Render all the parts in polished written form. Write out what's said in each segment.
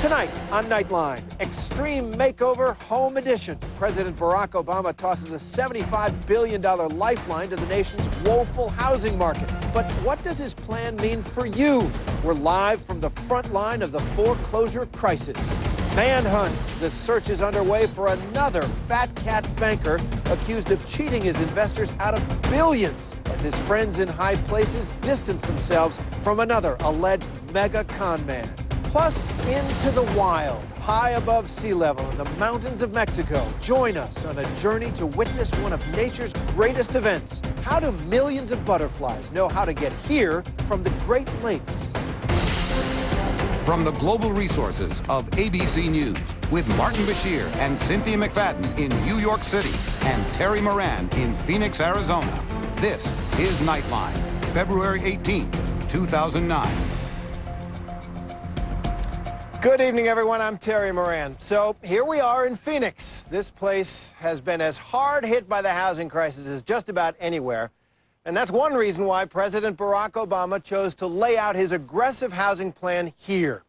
Tonight on Nightline, Extreme Makeover Home Edition. President Barack Obama tosses a $75 billion lifeline to the nation's woeful housing market. But what does his plan mean for you? We're live from the front line of the foreclosure crisis. Manhunt. The search is underway for another fat cat banker accused of cheating his investors out of billions as his friends in high places distance themselves from another alleged mega con man. Plus, into the wild, high above sea level in the mountains of Mexico. Join us on a journey to witness one of nature's greatest events. How do millions of butterflies know how to get here from the Great Lakes? From the global resources of ABC News, with Martin Bashir and Cynthia McFadden in New York City and Terry Moran in Phoenix, Arizona, this is Nightline, February 18, 2009. Good evening, everyone. I'm Terry Moran. So here we are in Phoenix. This place has been as hard hit by the housing crisis as just about anywhere. And that's one reason why President Barack Obama chose to lay out his aggressive housing plan here.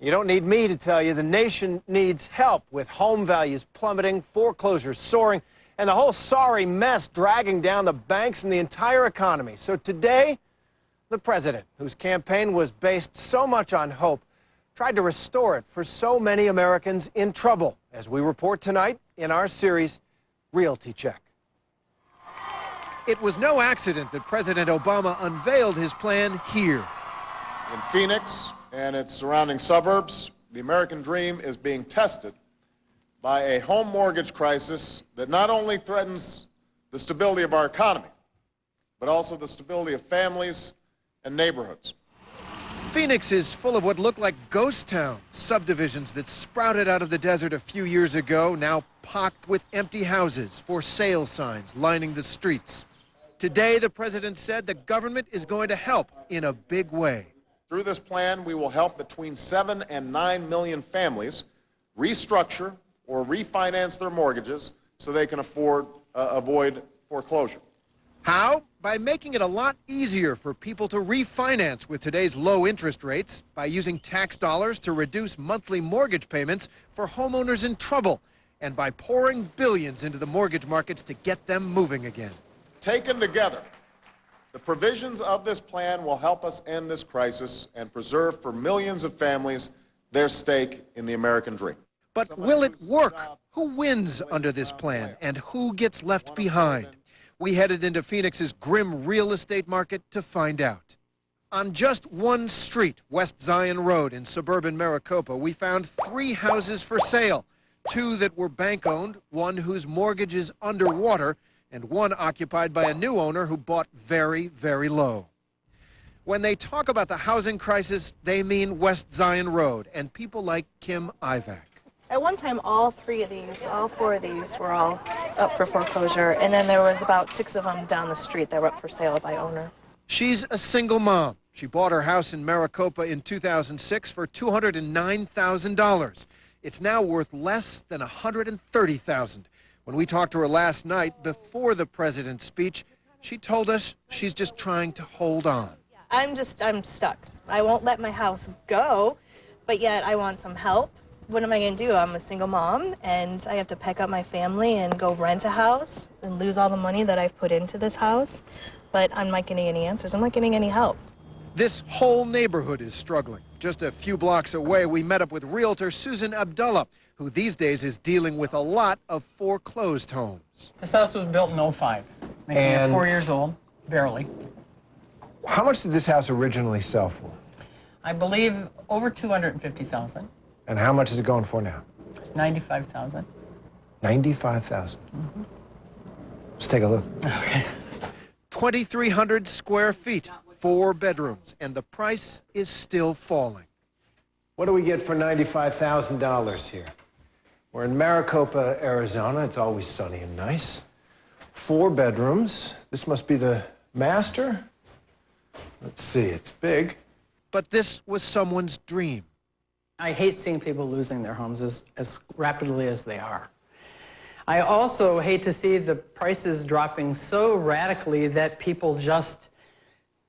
You don't need me to tell you the nation needs help with home values plummeting, foreclosures soaring, and the whole sorry mess dragging down the banks and the entire economy. So today, the president, whose campaign was based so much on hope, tried to restore it for so many Americans in trouble, as we report tonight in our series, Realty Check. It was no accident that President Obama unveiled his plan here. In Phoenix and its surrounding suburbs, the American dream is being tested by a home mortgage crisis that not only threatens the stability of our economy, but also the stability of families and neighborhoods. Phoenix is full of what look like ghost towns, subdivisions that sprouted out of the desert a few years ago, now pocked with empty houses, for sale signs lining the streets. Today, the president said the government is going to help in a big way. Through this plan, we will help between 7 and 9 million families restructure or refinance their mortgages so they can avoid foreclosure. How? By making it a lot easier for people to refinance with today's low interest rates, by using tax dollars to reduce monthly mortgage payments for homeowners in trouble, and by pouring billions into the mortgage markets to get them moving again. Taken together, the provisions of this plan will help us end this crisis and preserve for millions of families their stake in the American dream. But will it work? Who wins under this plan, and who gets left behind? We headed into Phoenix's grim real estate market to find out. On just one street, West Zion Road in suburban Maricopa, we found 3 houses for sale. 2 that were bank-owned, 1 whose mortgage is underwater, and 1 occupied by a new owner who bought very, very low. When they talk about the housing crisis, they mean West Zion Road and people like Kim Ivak. At one time, all 4 of these were all up for foreclosure, and then there was about 6 of them down the street that were up for sale by owner. She's a single mom. She bought her house in Maricopa in 2006 for $209,000. It's now worth less than $130,000. When we talked to her last night before the president's speech, she told us she's just trying to hold on. I'm stuck. I won't let my house go, but yet I want some help. What am I going to do? I'm a single mom, and I have to pack up my family and go rent a house and lose all the money that I've put into this house. But I'm not getting any answers. I'm not getting any help. This whole neighborhood is struggling. Just a few blocks away, we met up with realtor Susan Abdullah, who these days is dealing with a lot of foreclosed homes. This house was built in '05, making it 4 years old, barely. How much did this house originally sell for? I believe over $250,000. And how much is it going for now? $95,000. $95,000. Let's take a look. Okay. 2,300 square feet, 4 bedrooms, and the price is still falling. What do we get for $95,000 here? We're in Maricopa, Arizona. It's always sunny and nice. 4 bedrooms. This must be the master. Let's see, it's big. But this was someone's dream. I hate seeing people losing their homes as rapidly as they are. I also hate to see the prices dropping so radically that people just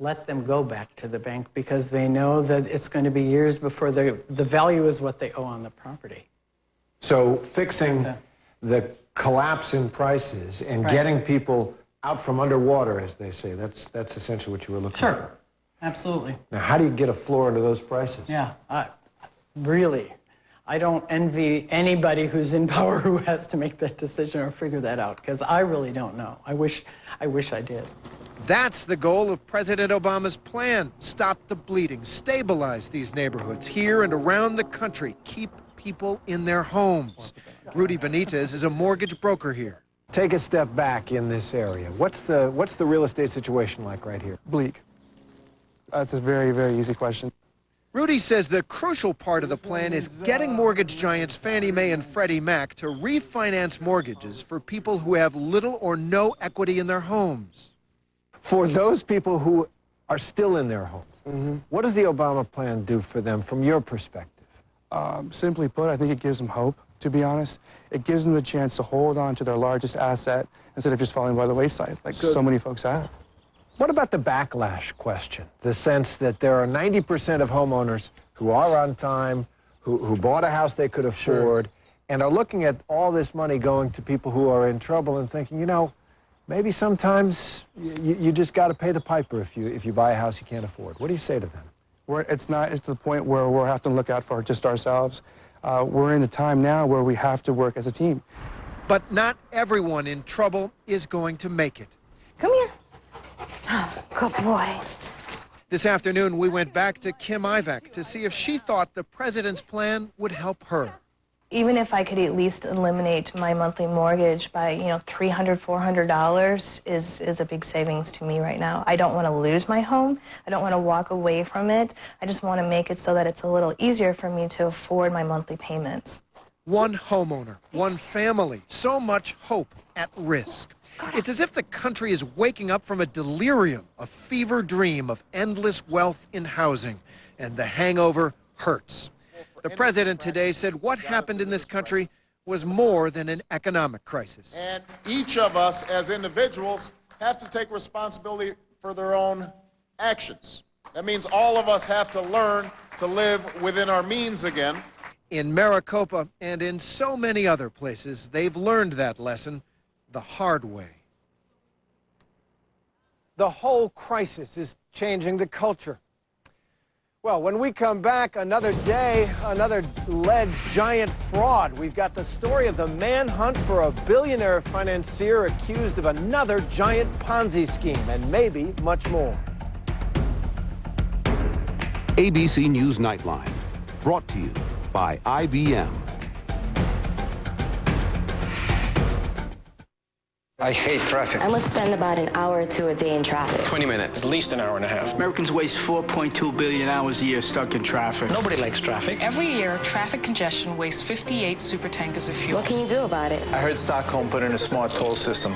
let them go back to the bank because they know that it's going to be years before the value is what they owe on the property. So fixing the collapse in prices and getting people out from underwater, as they say, that's essentially what you were looking for. Sure, absolutely. Now, how do you get a floor into those prices? Yeah, really. I don't envy anybody who's in power who has to make that decision or figure that out, because I really don't know. I wish I did. That's the goal of President Obama's plan. Stop the bleeding, stabilize these neighborhoods here and around the country, keep people in their homes. Rudy Benitez is a mortgage broker here. Take a step back in this area. What's the real estate situation like right here? Bleak. That's a very, very easy question. Rudy says the crucial part of the plan is getting mortgage giants Fannie Mae and Freddie Mac to refinance mortgages for people who have little or no equity in their homes. For those people who are still in their homes, what does the Obama plan do for them from your perspective? Simply put, I think it gives them hope, to be honest. It gives them the chance to hold on to their largest asset instead of just falling by the wayside, like so many folks have. What about the backlash question? The sense that there are 90% of homeowners who are on time, who bought a house they could afford, and are looking at all this money going to people who are in trouble and thinking, you know, maybe sometimes you just got to pay the piper if you buy a house you can't afford. What do you say to them? It's to the point where we'll have to look out for just ourselves. We're in the time now where we have to work as a team. But not everyone in trouble is going to make it. Come here. Oh, good boy. This afternoon, we went back to Kim Ivak to see if she thought the president's plan would help her. Even if I could at least eliminate my monthly mortgage by, $300, $400 is a big savings to me right now. I don't want to lose my home. I don't want to walk away from it. I just want to make it so that it's a little easier for me to afford my monthly payments. One homeowner, one family, so much hope at risk. It's as if the country is waking up from a delirium, a fever dream of endless wealth in housing, and the hangover hurts. The president today said what happened in this country was more than an economic crisis. And each of us as individuals have to take responsibility for their own actions. That means all of us have to learn to live within our means again. In Maricopa and in so many other places, they've learned that lesson the hard way. The whole crisis is changing the culture. Well, when we come back, another day, another alleged giant fraud. We've got the story of the manhunt for a billionaire financier accused of another giant Ponzi scheme, and maybe much more. ABC News Nightline, brought to you by IBM. I hate traffic. I must spend about an hour or two a day in traffic. 20 minutes, at least an hour and a half. Americans waste 4.2 billion hours a year stuck in traffic. Nobody likes traffic. Every year, traffic congestion wastes 58 supertankers of fuel. What can you do about it? I heard Stockholm put in a smart toll system.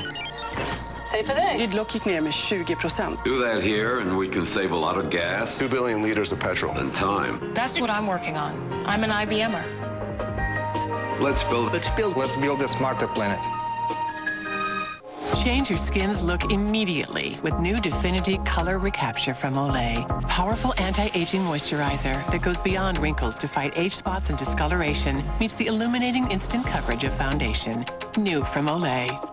Gridlock gick ner med 20%. Do that here and we can save a lot of gas. 2 billion liters of petrol. And time. That's what I'm working on. I'm an IBMer. Let's build a smarter planet. Change your skin's look immediately with new Definity Color Recapture from Olay. Powerful anti-aging moisturizer that goes beyond wrinkles to fight age spots and discoloration meets the illuminating instant coverage of foundation. New from Olay.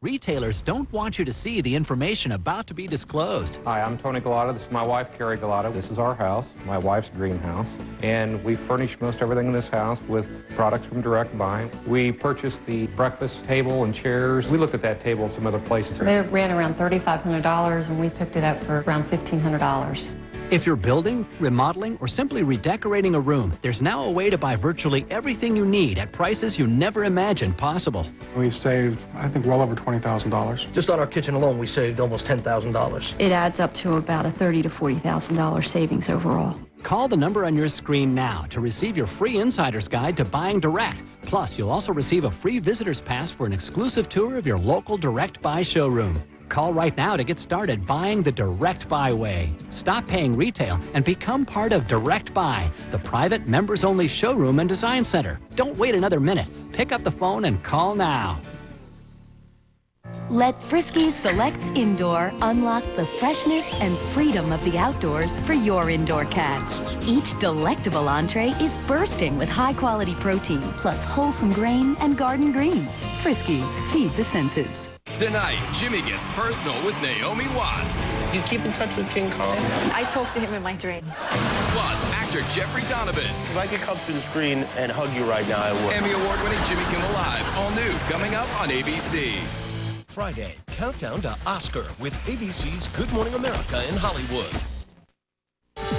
Retailers don't want you to see the information about to be disclosed. Hi, I'm Tony Galata. This is my wife, Carrie Galata. This is our house, my wife's greenhouse. And we furnish most everything in this house with products from Direct Buy. We purchased the breakfast table and chairs. We looked at that table in some other places. They ran around $3,500 and we picked it up for around $1,500. If you're building, remodeling, or simply redecorating a room, there's now a way to buy virtually everything you need at prices you never imagined possible. We've saved, I think, well over $20,000. Just on our kitchen alone, we saved almost $10,000. It adds up to about a $30,000 to $40,000 savings overall. Call the number on your screen now to receive your free insider's guide to buying direct. Plus, you'll also receive a free visitor's pass for an exclusive tour of your local Direct Buy showroom. Call right now to get started buying the Direct Buy way. Stop paying retail and become part of Direct Buy, the private members-only showroom and design center. Don't wait another minute. Pick up the phone and call now. Let Friskies Selects Indoor unlock the freshness and freedom of the outdoors for your indoor cat. Each delectable entree is bursting with high-quality protein, plus wholesome grain and garden greens. Friskies, feed the senses. Tonight, Jimmy gets personal with Naomi Watts. You keep in touch with King Kong? I talk to him in my dreams. Plus, actor Jeffrey Donovan. If I could come through the screen and hug you right now, I would. Emmy Award-winning Jimmy Kimmel Live, all new, coming up on ABC. Friday, countdown to Oscar with ABC's Good Morning America in Hollywood.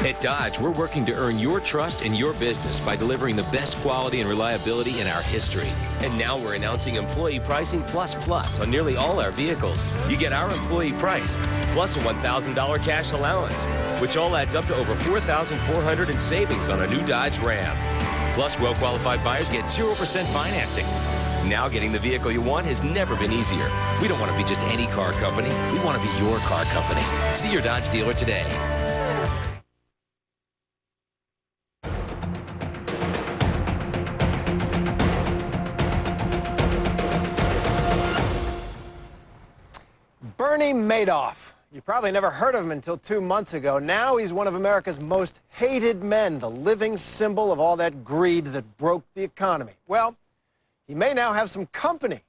At Dodge, we're working to earn your trust in your business by delivering the best quality and reliability in our history. And now we're announcing Employee Pricing Plus on nearly all our vehicles. You get our employee price, plus a $1,000 cash allowance, which all adds up to over $4,400 in savings on a new Dodge Ram. Plus, well-qualified buyers get 0% financing. Now getting the vehicle you want has never been easier. We don't want to be just any car company. We want to be your car company. See your Dodge dealer today. Bernie Madoff. You probably never heard of him until 2 months ago. Now he's one of America's most hated men, the living symbol of all that greed that broke the economy. Well, he may now have some company.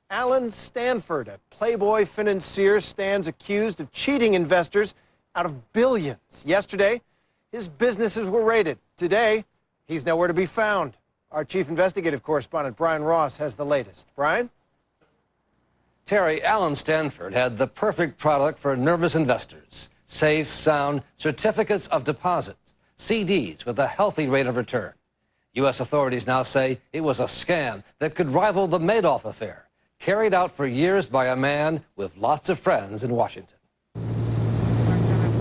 Alan Stanford, a playboy financier, stands accused of cheating investors out of billions. Yesterday, his businesses were raided. Today, he's nowhere to be found. Our chief investigative correspondent, Brian Ross, has the latest. Brian? Terry, Alan Stanford had the perfect product for nervous investors. Safe, sound certificates of deposit, CDs with a healthy rate of return. U.S. authorities now say it was a scam that could rival the Madoff affair, carried out for years by a man with lots of friends in Washington.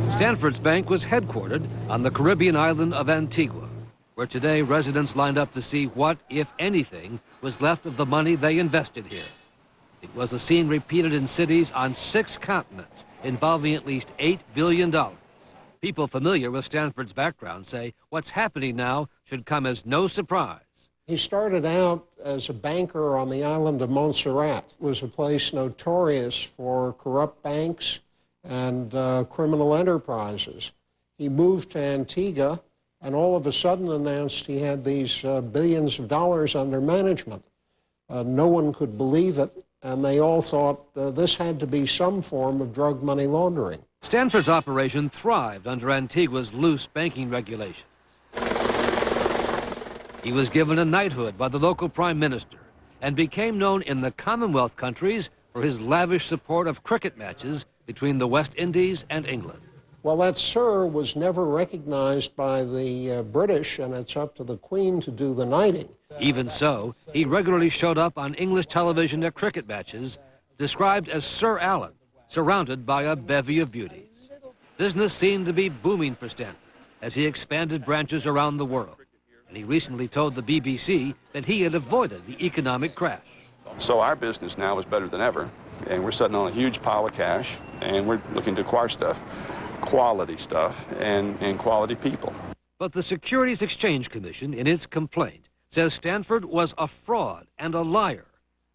Stanford's bank was headquartered on the Caribbean island of Antigua, where today residents lined up to see what, if anything, was left of the money they invested here. It was a scene repeated in cities on 6 continents, involving at least $8 billion. People familiar with Stanford's background say what's happening now should come as no surprise. He started out as a banker on the island of Montserrat. It was a place notorious for corrupt banks and criminal enterprises. He moved to Antigua and all of a sudden announced he had these billions of dollars under management. No one could believe it, and they all thought this had to be some form of drug money laundering. Stanford's operation thrived under Antigua's loose banking regulations. He was given a knighthood by the local prime minister and became known in the Commonwealth countries for his lavish support of cricket matches between the West Indies and England. Well, that sir was never recognized by the British, and it's up to the Queen to do the knighting. Even so, he regularly showed up on English television at cricket matches, described as Sir Alan, surrounded by a bevy of beauties. Business seemed to be booming for Stanford as he expanded branches around the world. And he recently told the BBC that he had avoided the economic crash. So our business now is better than ever, and we're sitting on a huge pile of cash, and we're looking to acquire stuff, quality stuff, and quality people. But the Securities Exchange Commission, in its complaint, says Stanford was a fraud and a liar,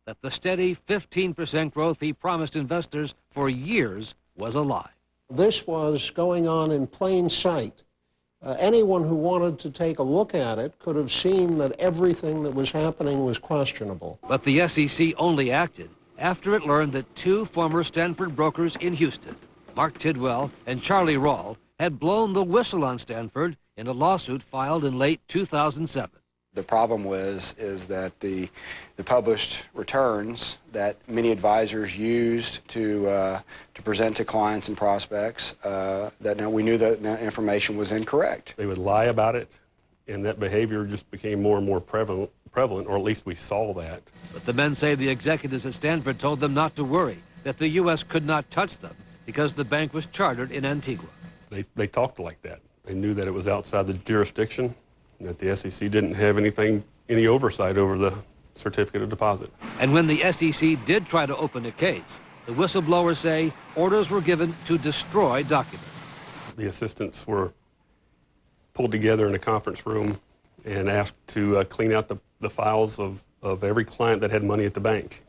that the steady 15% growth he promised investors for years was a lie. This was going on in plain sight. Anyone who wanted to take a look at it could have seen that everything that was happening was questionable. But the SEC only acted after it learned that 2 former Stanford brokers in Houston, Mark Tidwell and Charlie Rawl, had blown the whistle on Stanford in a lawsuit filed in late 2007. The problem is that the published returns that many advisors used to present to clients and prospects, that now we knew that information was incorrect. They would lie about it, and that behavior just became more and more prevalent, or at least we saw that. But the men say the executives at Stanford told them not to worry, that the U.S. could not touch them because the bank was chartered in Antigua. They talked like that. They knew that it was outside the jurisdiction, that the SEC didn't have any oversight over the certificate of deposit. And when the SEC did try to open a case, the whistleblowers say orders were given to destroy documents. The assistants were pulled together in a conference room and asked to clean out the files of of every client that had money at the bank.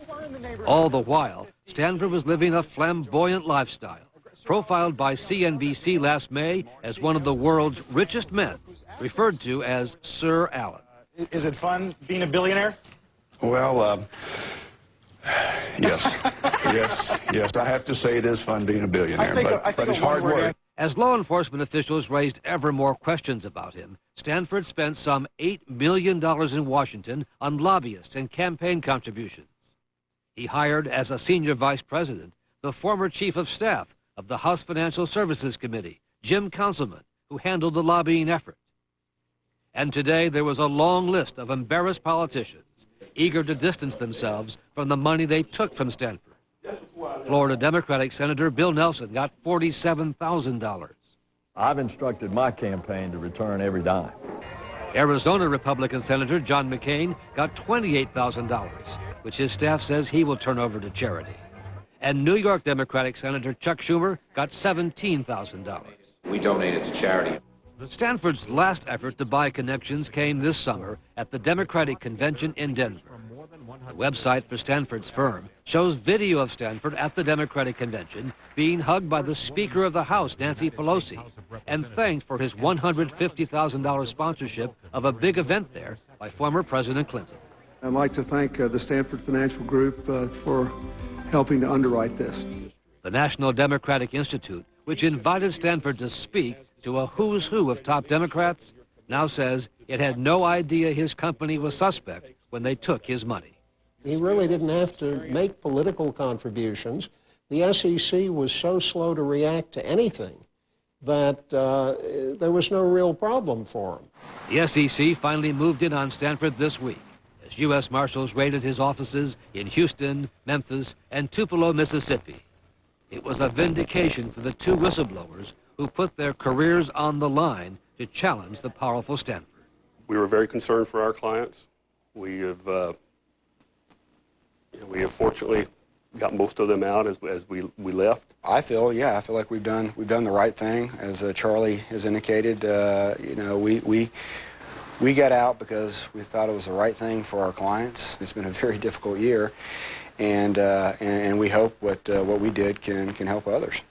All the while, Stanford was living a flamboyant lifestyle, profiled by CNBC last May as one of the world's richest men, referred to as Sir Alan. Is it fun being a billionaire? Well, yes. yes. I have to say it is fun being a billionaire, but it's hard work. As law enforcement officials raised ever more questions about him, Stanford spent some $8 million in Washington on lobbyists and campaign contributions. He hired as a senior vice president the former chief of staff of the House Financial Services Committee, Jim Councilman, who handled the lobbying effort. And today there was a long list of embarrassed politicians eager to distance themselves from the money they took from Stanford. Florida Democratic Senator Bill Nelson got $47,000. I've instructed my campaign to return every dime. Arizona Republican Senator John McCain got $28,000, which his staff says he will turn over to charity. And New York Democratic Senator Chuck Schumer got $17,000. We donate it to charity. Stanford's last effort to buy connections came this summer at the Democratic Convention in Denver. The website for Stanford's firm shows video of Stanford at the Democratic Convention being hugged by the Speaker of the House, Nancy Pelosi, and thanked for his $150,000 sponsorship of a big event there by former President Clinton. I'd like to thank the Stanford Financial Group for helping to underwrite this. The National Democratic Institute, which invited Stanford to speak to a who's who of top Democrats, now says it had no idea his company was suspect when they took his money. He really didn't have to make political contributions. The SEC was so slow to react to anything that there was no real problem for him. The SEC finally moved in on Stanford this week as U.S. Marshals raided his offices in Houston, Memphis, and Tupelo, Mississippi. It was a vindication for the two whistleblowers who put their careers on the line to challenge the powerful Stanford. We were very concerned for our clients. We have fortunately got most of them out as we left. I feel like we've done the right thing, as Charlie has indicated. We got out because we thought it was the right thing for our clients. It's been a very difficult year, and we hope what we did can help others.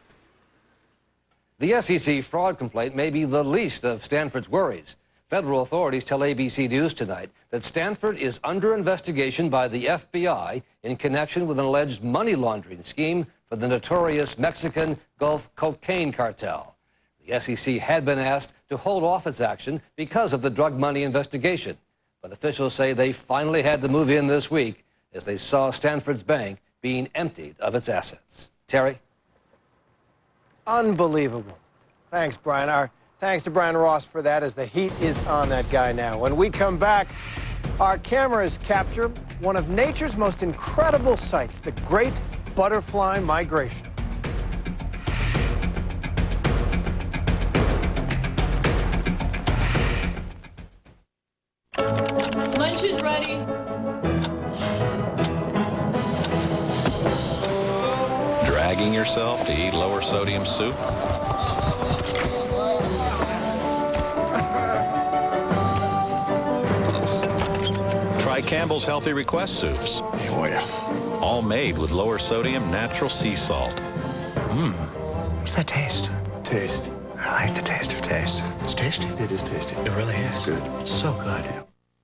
The SEC fraud complaint may be the least of Stanford's worries. Federal authorities tell ABC News tonight that Stanford is under investigation by the FBI in connection with an alleged money laundering scheme for the notorious Mexican Gulf cocaine cartel. The SEC had been asked to hold off its action because of the drug money investigation, but officials say they finally had to move in this week as they saw Stanford's bank being emptied of its assets. Terry? Unbelievable. Thanks, Brian. Our thanks to Brian Ross for that, as the heat is on that guy now. When we come back, our cameras capture one of nature's most incredible sights, the great butterfly migration. Lunch is ready. Dragging yourself to eat lower sodium soup? Try Campbell's Healthy Request Soups. All made with lower sodium natural sea salt. What's that taste? Taste. I like the taste of taste. It's tasty. It is tasty. It really is. It's good. It's so good.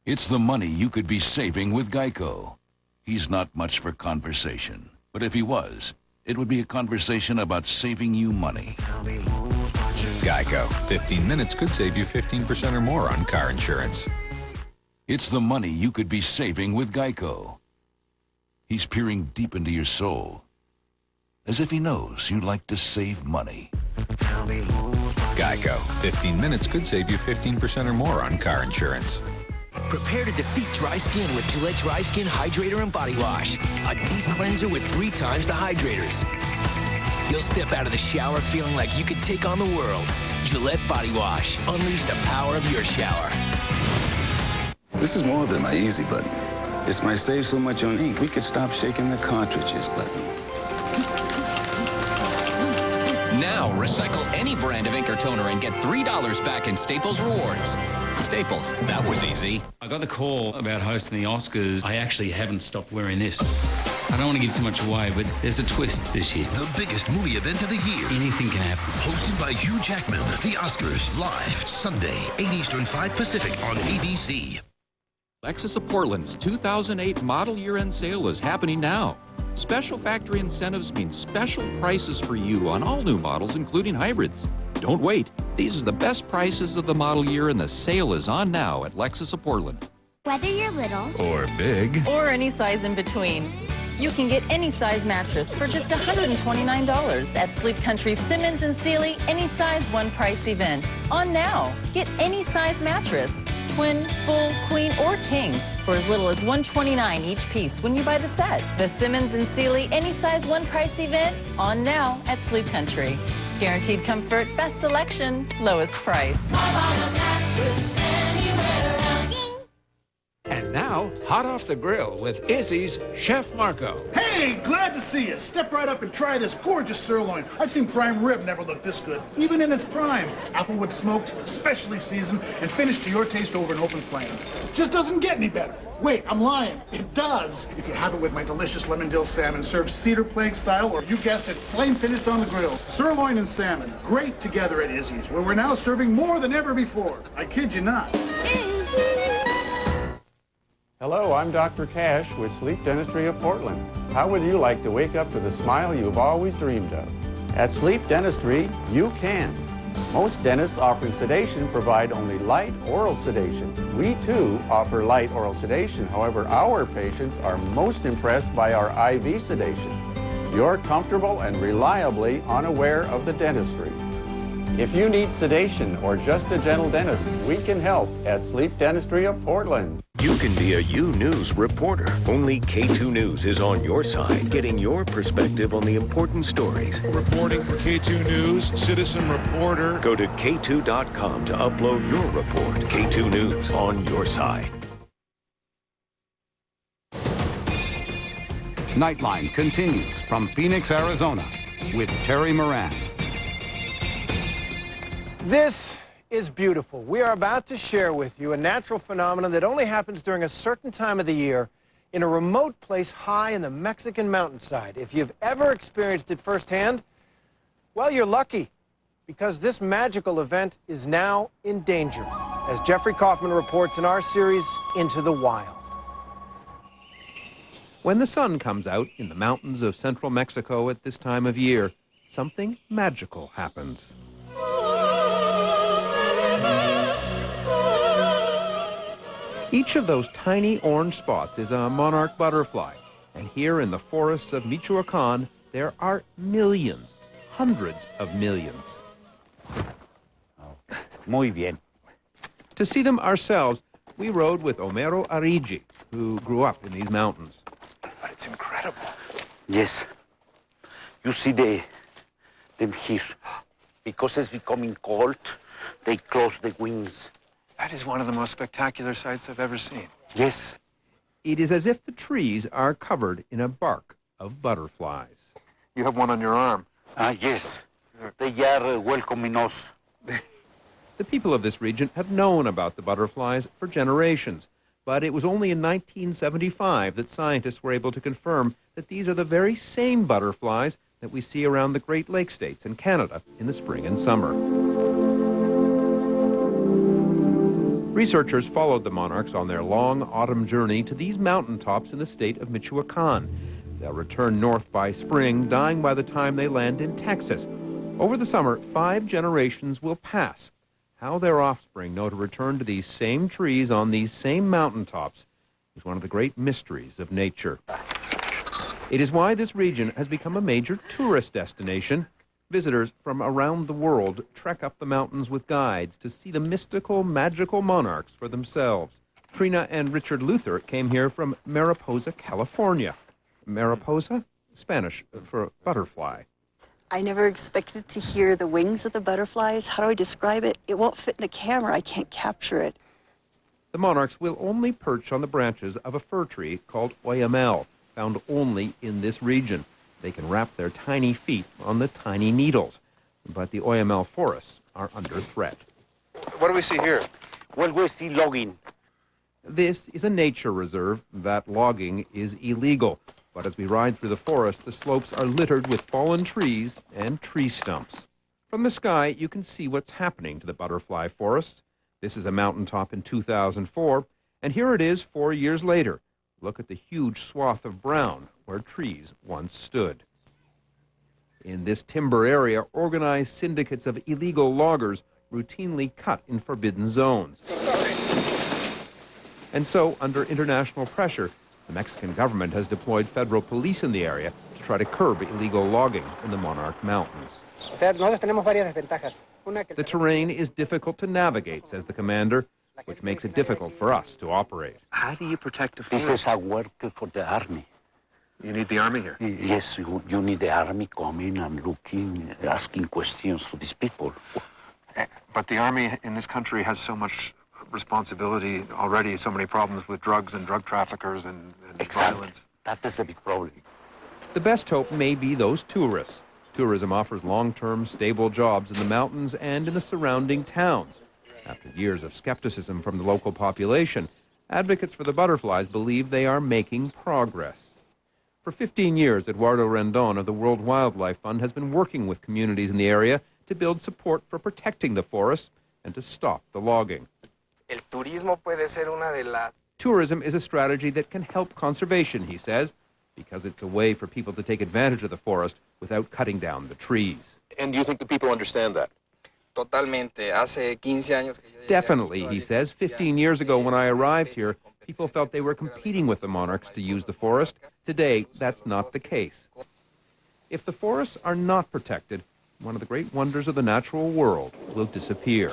It's the money you could be saving with Geico. He's not much for conversation, but if he was, it would be a conversation about saving you money. Geico. 15 minutes could save you 15% or more on car insurance. It's the money you could be saving with Geico. He's peering deep into your soul, as if he knows you like to save money. Geico. 15 minutes could save you 15% or more on car insurance. Prepare to defeat dry skin with Gillette Dry Skin Hydrator and Body Wash. A deep cleanser with 3 times the hydrators. You'll step out of the shower feeling like you could take on the world. Gillette Body Wash. Unleash the power of your shower. This is more than my easy button. It's my save so much on ink, we could stop shaking the cartridges button. Now, recycle any brand of ink or toner and get $3 back in Staples Rewards. Staples, that was easy. I got the call about hosting the Oscars. I actually haven't stopped wearing this. I don't want to give too much away, but there's a twist this year. The biggest movie event of the year. Anything can happen. Hosted by Hugh Jackman, the Oscars, live Sunday, 8 Eastern, 5 Pacific on ABC. Lexus of Portland's 2008 model year-end sale is happening now. Special factory incentives mean special prices for you on all new models, including hybrids. Don't wait. These are the best prices of the model year, and the sale is on now at Lexus of Portland. Whether you're little or big, or any size in between, you can get any size mattress for just $129 at Sleep Country's Simmons & Sealy Any Size One Price event. On now. Get any size mattress, twin, full, queen, or king, for as little as $129 each piece when you buy the set. The Simmons & Sealy Any Size One Price event, on now at Sleep Country. Guaranteed comfort, best selection, lowest price. And now, hot off the grill with Izzy's Chef Marco. Hey, glad to see you. Step right up and try this gorgeous sirloin. I've seen prime rib never look this good, even in its prime. Applewood smoked, specially seasoned, and finished to your taste over an open flame. Just doesn't get any better. Wait, I'm lying. It does. If you have it with my delicious lemon dill salmon, served cedar plank style, or you guessed it, flame finished on the grill. Sirloin and salmon, great together at Izzy's, where we're now serving more than ever before. I kid you not. Izzy's. Hello, I'm Dr. Cash with Sleep Dentistry of Portland. How would you like to wake up to the smile you've always dreamed of? At Sleep Dentistry, you can. Most dentists offering sedation provide only light oral sedation. We too offer light oral sedation. However, our patients are most impressed by our IV sedation. You're comfortable and reliably unaware of the dentistry. If you need sedation or just a gentle dentist, we can help at Sleep Dentistry of Portland. You can be a U News reporter. Only K2 News is on your side, getting your perspective on the important stories. Reporting for K2 News, citizen reporter. Go to K2.com to upload your report. K2 News on your side. Nightline continues from Phoenix, Arizona, with Terry Moran. This is beautiful. We are about to share with you a natural phenomenon that only happens during a certain time of the year in a remote place high in the Mexican mountainside. If you've ever experienced it firsthand, well, you're lucky, because this magical event is now in danger, as Jeffrey Kaufman reports in our series, Into the Wild. When the sun comes out in the mountains of central Mexico at this time of year, something magical happens. Each of those tiny orange spots is a monarch butterfly, and here in the forests of Michoacan, there are millions, hundreds of millions. Muy bien. To see them ourselves, we rode with Homero Arigi, who grew up in these mountains. It's incredible. Yes. You see them here. Because it's becoming cold, they close the wings. That is one of the most spectacular sights I've ever seen. Yes. It is as if the trees are covered in a bark of butterflies. You have one on your arm. Yes. They are welcoming us. The people of this region have known about the butterflies for generations, but it was only in 1975 that scientists were able to confirm that these are the very same butterflies that we see around the Great Lakes states and Canada in the spring and summer. Researchers followed the monarchs on their long autumn journey to these mountaintops in the state of Michoacan. They'll return north by spring, dying by the time they land in Texas. Over the summer, 5 generations will pass. How their offspring know to return to these same trees on these same mountaintops is one of the great mysteries of nature. It is why this region has become a major tourist destination. Visitors from around the world trek up the mountains with guides to see the mystical, magical monarchs for themselves. Trina and Richard Luther came here from Mariposa, California. Mariposa? Spanish for butterfly. I never expected to hear the wings of the butterflies. How do I describe it? It won't fit in a camera. I can't capture it. The monarchs will only perch on the branches of a fir tree called oyamel, found only in this region. They can wrap their tiny feet on the tiny needles. but the OML forests are under threat. What do we see here? Well, we see logging. This is a nature reserve. That logging is illegal. But as we ride through the forest, the slopes are littered with fallen trees and tree stumps. From the sky, you can see what's happening to the butterfly forest. This is a mountaintop in 2004, and here it is 4 years later. Look at the huge swath of brown where trees once stood. In this timber area, organized syndicates of illegal loggers routinely cut in forbidden zones. And so, under international pressure, the Mexican government has deployed federal police in the area to try to curb illegal logging in the Monarch Mountains. The terrain is difficult to navigate, says the commander, which makes it difficult for us to operate. How do you protect the forest? This is a work for the army. You need the army here? Yes, you need the army coming and looking, asking questions to these people. But the army in this country has so much responsibility already, so many problems with drugs and drug traffickers and violence. That is the big problem. The best hope may be those tourists. Tourism offers long-term, stable jobs in the mountains and in the surrounding towns. After years of skepticism from the local population, advocates for the butterflies believe they are making progress. For 15 years, Eduardo Rendon of the World Wildlife Fund has been working with communities in the area to build support for protecting the forests and to stop the logging. Tourism is a strategy that can help conservation, he says, because it's a way for people to take advantage of the forest without cutting down the trees. And do you think the people understand that? Definitely, he says. 15 years ago when I arrived here, people felt they were competing with the monarchs to use the forest. Today, that's not the case. If the forests are not protected, one of the great wonders of the natural world will disappear.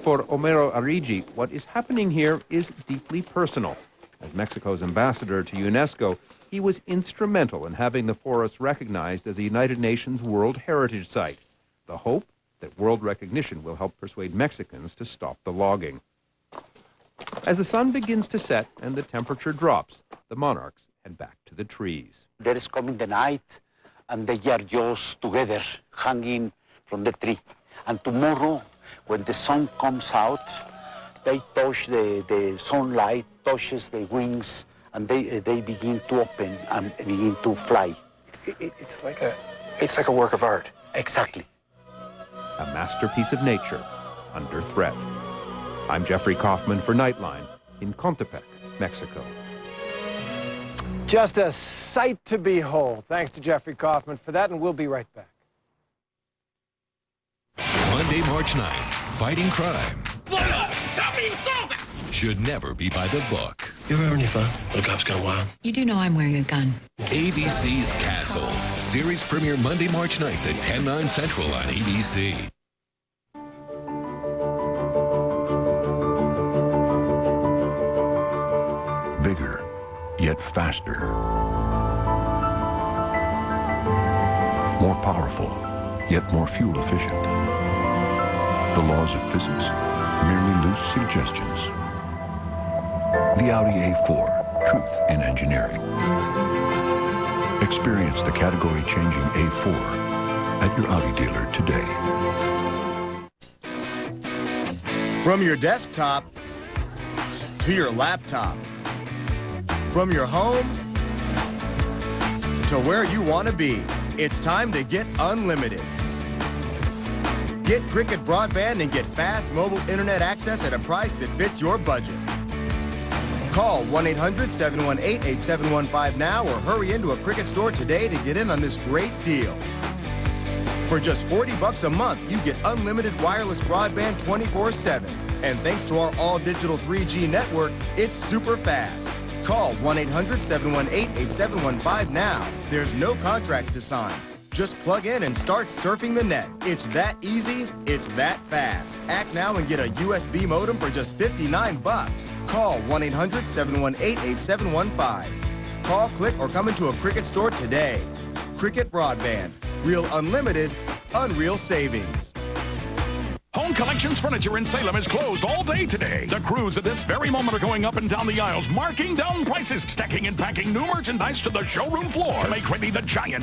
For Homero Arrigi, what is happening here is deeply personal. As Mexico's ambassador to UNESCO, he was instrumental in having the forest recognized as a United Nations World Heritage Site. The hope that world recognition will help persuade Mexicans to stop the logging. As the sun begins to set and the temperature drops, the monarchs head back to the trees. There is coming the night, and they are just together, hanging from the tree. And tomorrow, when the sun comes out, they touch the sunlight, touches the wings, and they begin to open and begin to fly. It's like a work of art. Exactly. A masterpiece of nature under threat. I'm Jeffrey Kaufman for Nightline in Contepec, Mexico. Just a sight to behold. Thanks to Jeffrey Kaufman for that, and we'll be right back. Monday, March 9th, fighting crime should never be by the book. You ever have any fun when the cops go wild? You do know I'm wearing a gun. ABC's Castle. Series premiere Monday, March 9th at 10/9 Central on ABC. Bigger, yet faster. More powerful, yet more fuel efficient. The laws of physics, merely loose suggestions. The Audi A4, truth in engineering. Experience the category-changing A4 at your Audi dealer today. From your desktop to your laptop, from your home to where you want to be, it's time to get unlimited. Get Cricket Broadband and get fast mobile internet access at a price that fits your budget. Call 1-800-718-8715 now or hurry into a Cricket store today to get in on this great deal. For just $40 a month, you get unlimited wireless broadband 24/7. And thanks to our all-digital 3G network, it's super fast. Call 1-800-718-8715 now. There's no contracts to sign. Just plug in and start surfing the net. It's that easy, it's that fast. Act now and get a USB modem for just $59. Call 1-800-718-8715. Call, click, or come into a Cricket store today. Cricket Broadband. Real unlimited, unreal savings. Home Collections Furniture in Salem is closed all day today. The crews at this very moment are going up and down the aisles, marking down prices, stacking and packing new merchandise to the showroom floor to make ready the giant